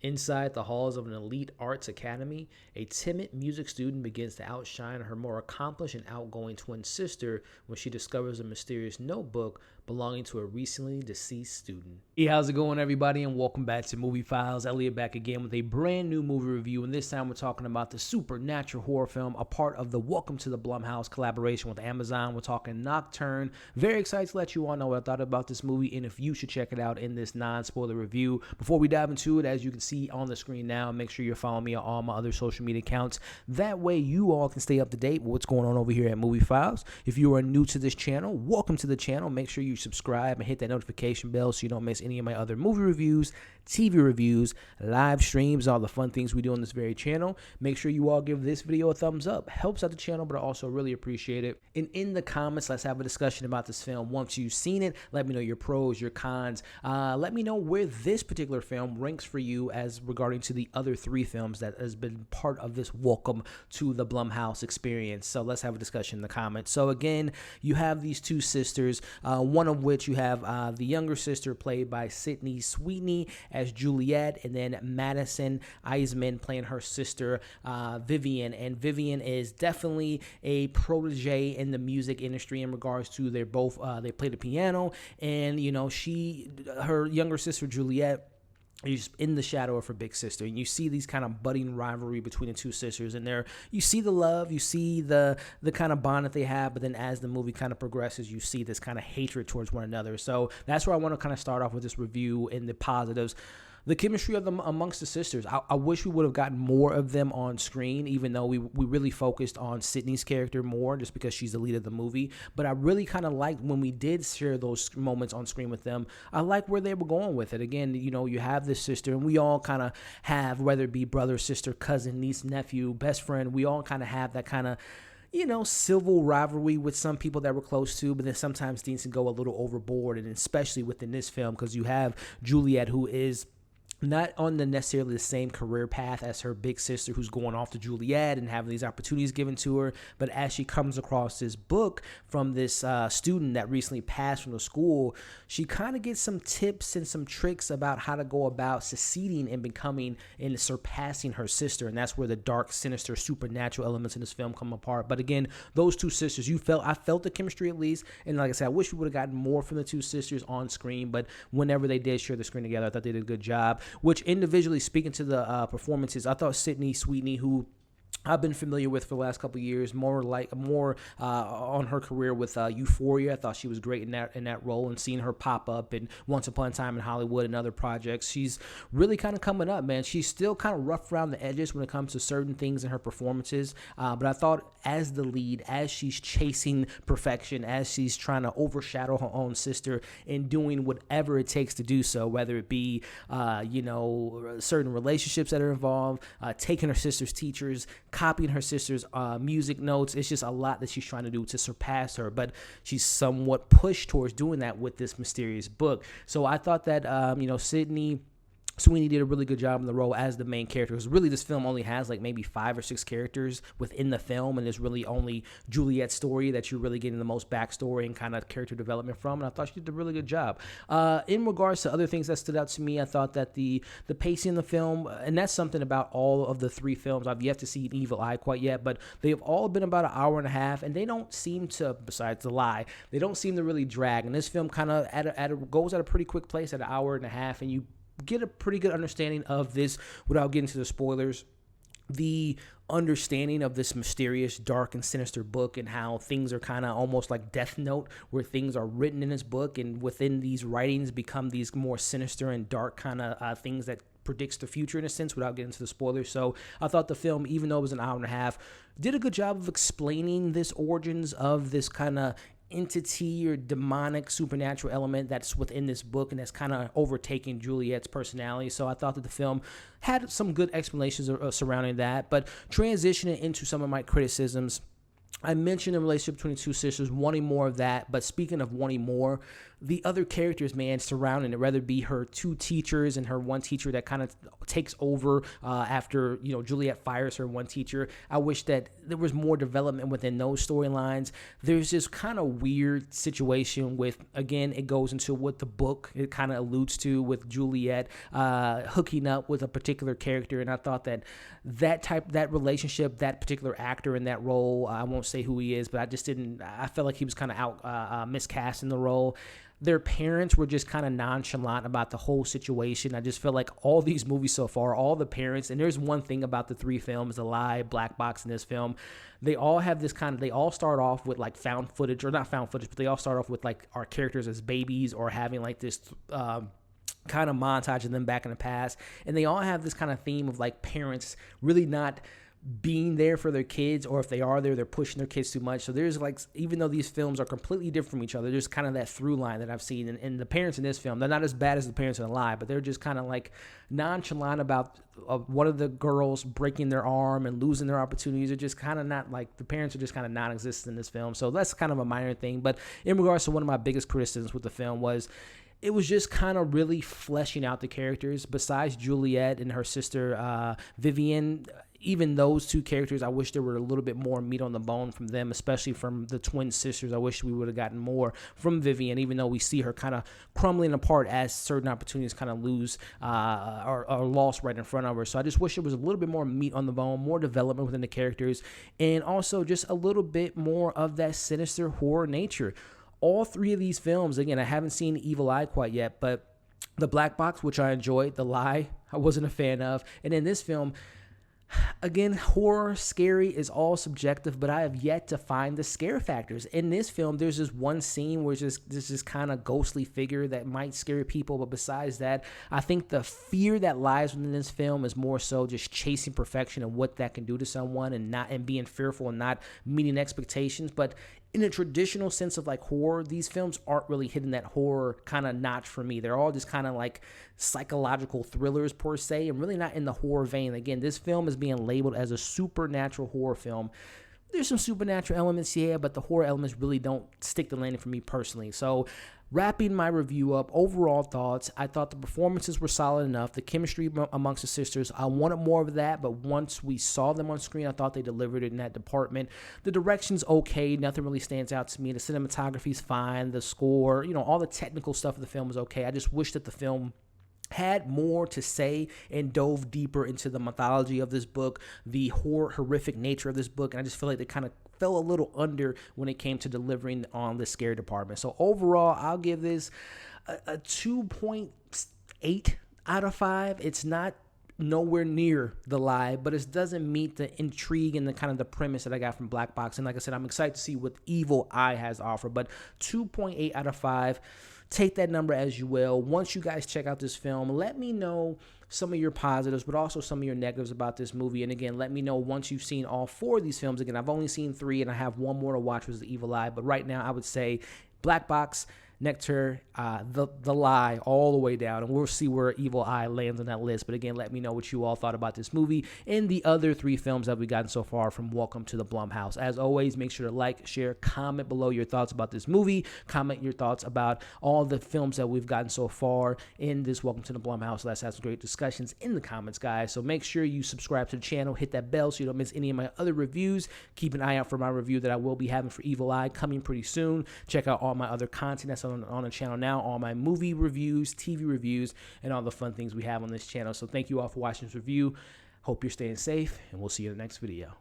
Inside the halls of an elite arts academy, a timid music student begins to outshine her more accomplished and outgoing twin sister when she discovers a mysterious notebook belonging to a recently deceased student. Hey, how's it going, everybody, and welcome back to Movie Files. Elliot back again with a brand new movie review, and this time we're talking about the supernatural horror film, a part of the Welcome to the Blumhouse collaboration with Amazon. We're talking Nocturne. Very excited to let you all know what I thought about this movie and if you should check it out in this non-spoiler review. Before we dive into it, as you can see on the screen now, make sure you're following me on all my other social media accounts. That way you all can stay up to date with what's going on over here at Movie Files. If you are new to this channel, welcome to the channel. Make sure you subscribe and hit that notification bell so you don't miss any of my other movie reviews, TV reviews, live streams, all the fun things we do on this very channel. Make sure you all give this video a thumbs up. Helps out the channel, but I also really appreciate it. And in the comments, let's have a discussion about this film. Once you've seen it, let me know your pros, your cons. Let me know where this particular film ranks for you as regarding to the other three films that has been part of this Welcome to the Blumhouse experience. So let's have a discussion in the comments. So again, you have these two sisters, one of which you have the younger sister played by Sweeney as Juliet, and then Madison Iseman playing her sister Vivian. And Vivian is definitely a protege in the music industry in regards to they play the piano, and you know her younger sister Juliet is in the shadow of her big sister, and you see these kind of budding rivalry between the two sisters, and you see the love, you see the kind of bond that they have, but then as the movie kind of progresses, you see this kind of hatred towards one another. So that's where I want to kind of start off with this review in the positives. The chemistry of them amongst the sisters. I wish we would have gotten more of them on screen, even though we really focused on Sydney's character more just because she's the lead of the movie. But I really kind of liked when we did share those moments on screen with them. I like where they were going with it. Again, you have this sister, and we all kind of have, whether it be brother, sister, cousin, niece, nephew, best friend, we all kind of have that kind of civil rivalry with some people that we're close to, but then sometimes things can go a little overboard, and especially within this film, because you have Juliet, who is not on necessarily the same career path as her big sister, who's going off to Juilliard and having these opportunities given to her. But as she comes across this book from this student that recently passed from the school, she kind of gets some tips and some tricks about how to go about succeeding and becoming and surpassing her sister. And that's where the dark, sinister, supernatural elements in this film come apart. But again, those two sisters, I felt the chemistry at least. And like I said, I wish we would have gotten more from the two sisters on screen. But whenever they did share the screen together, I thought they did a good job. Which individually speaking to the performances, I thought Sweeney, who I've been familiar with for the last couple of years, more on her career with Euphoria. I thought she was great in that role, and seeing her pop up in Once Upon a Time in Hollywood and other projects, she's really kind of coming up, man. She's still kind of rough around the edges when it comes to certain things in her performances, but I thought as the lead, as she's chasing perfection, as she's trying to overshadow her own sister and doing whatever it takes to do so, whether it be certain relationships that are involved, taking her sister's teachers, copying her sister's music notes. It's just a lot that she's trying to do to surpass her, but she's somewhat pushed towards doing that with this mysterious book. So I thought that Sweeney did a really good job in the role as the main character, because really this film only has like maybe 5 or 6 characters within the film, and there's really only Juliet's story that you're really getting the most backstory and kind of character development from, and I thought she did a really good job. In regards to other things that stood out to me, I thought that the pacing in the film, and that's something about all of the 3 films, I've yet to see an Evil Eye quite yet, but they've all been about an hour and a half, and they don't seem to, besides The Lie, they don't seem to really drag, and this film kind of goes at a pretty quick pace at an hour and a half, and you get a pretty good understanding of this without getting to the spoilers. The understanding of this mysterious, dark, and sinister book, and how things are kind of almost like Death Note, where things are written in this book, and within these writings become these more sinister and dark kind of things that predicts the future in a sense, without getting into the spoilers. So I thought the film, even though it was an hour and a half, did a good job of explaining this origins of this kind of entity or demonic supernatural element that's within this book, and that's kind of overtaking Juliet's personality. So I thought that the film had some good explanations surrounding that, but transitioning into some of my criticisms, I mentioned the relationship between the two sisters, wanting more of that. But speaking of wanting more, the other characters, man, surrounding it, whether it be her two teachers and her one teacher that kind of takes over after, Juliet fires her one teacher. I wish that there was more development within those storylines. There's this kind of weird situation with, again, it goes into what the book, it kind of alludes to with Juliet hooking up with a particular character. And I thought that relationship, that particular actor in that role, I won't say who he is, but I felt like he was kind of out miscast in the role. Their parents were just kind of nonchalant about the whole situation. I just feel like all these movies so far, all the parents, and there's one thing about the three films, The Lie, Black Box, and this film, they all have this they all start off with like found footage, or not found footage, but they all start off with like our characters as babies or having like this kind of montage of them back in the past. And they all have this kind of theme of like parents really not being there for their kids, or if they are there, they're pushing their kids too much. So there's like, even though these films are completely different from each other, there's kind of that through line that I've seen. And the parents in this film, they're not as bad as the parents in The Lie, but they're just kind of like nonchalant about one of the girls breaking their arm and losing their opportunities. Are just kind of not like, the parents are just kind of non-existent in this film. So that's kind of a minor thing. But in regards to one of my biggest criticisms with the film was, it was just kind of really fleshing out the characters. Besides Juliet and her sister Vivian, even those two characters, I wish there were a little bit more meat on the bone from them, especially from the twin sisters. I wish we would have gotten more from Vivian, even though we see her kind of crumbling apart as certain opportunities kind of lose or lost right in front of her. So I just wish there was a little bit more meat on the bone, more development within the characters, and also just a little bit more of that sinister horror nature. All three of these films, again, I haven't seen Evil Eye quite yet, but The Black Box, which I enjoyed, The Lie, I wasn't a fan of, and in this film, again, horror, scary is all subjective, but I have yet to find the scare factors. In this film, there's this one scene where there's this kind of ghostly figure that might scare people, but besides that, I think the fear that lies within this film is more so just chasing perfection and what that can do to someone, and being fearful and not meeting expectations. But in a traditional sense of like horror, these films aren't really hitting that horror kind of notch for me. They're all just kind of like psychological thrillers per se, and really not in the horror vein. Again, this film is being labeled as a supernatural horror film. There's some supernatural elements, yeah, but the horror elements really don't stick the landing for me personally. So wrapping my review up, overall thoughts, I thought the performances were solid enough. The chemistry amongst the sisters, I wanted more of that, but once we saw them on screen, I thought they delivered it in that department. The direction's okay. Nothing really stands out to me. The cinematography's fine. The score, all the technical stuff of the film is okay. I just wish that the film had more to say and dove deeper into the mythology of this book, the horrific nature of this book, and I just feel like they kind of fell a little under when it came to delivering on the scare department. So overall, I'll give this a 2.8 out of 5. It's not nowhere near The Lie, but it doesn't meet the intrigue and the kind of the premise that I got from Black Box. And like I said, I'm excited to see what Evil Eye has to offer, but 2.8 out of 5. Take that number as you will. Once you guys check out this film, let me know some of your positives, but also some of your negatives about this movie. And again, let me know once you've seen all 4 of these films. Again, I've only seen 3, and I have one more to watch, which is The Evil Eye. But right now, I would say Black Box, Nocturne, the Lie, all the way down, and we'll see where Evil Eye lands on that list. But again, let me know what you all thought about this movie and the other 3 films that we've gotten so far from Welcome to the Blumhouse. As always, make sure to like, share, comment below your thoughts about this movie. Comment your thoughts about all the films that we've gotten so far in this Welcome to the Blumhouse. Let's have some great discussions in the comments, guys. So make sure you subscribe to the channel, hit that bell so you don't miss any of my other reviews. Keep an eye out for my review that I will be having for Evil Eye coming pretty soon. Check out all my other content that's on the channel now, all my movie reviews, TV reviews, and all the fun things we have on this channel. So thank you all for watching this review. Hope you're staying safe, and we'll see you in the next video.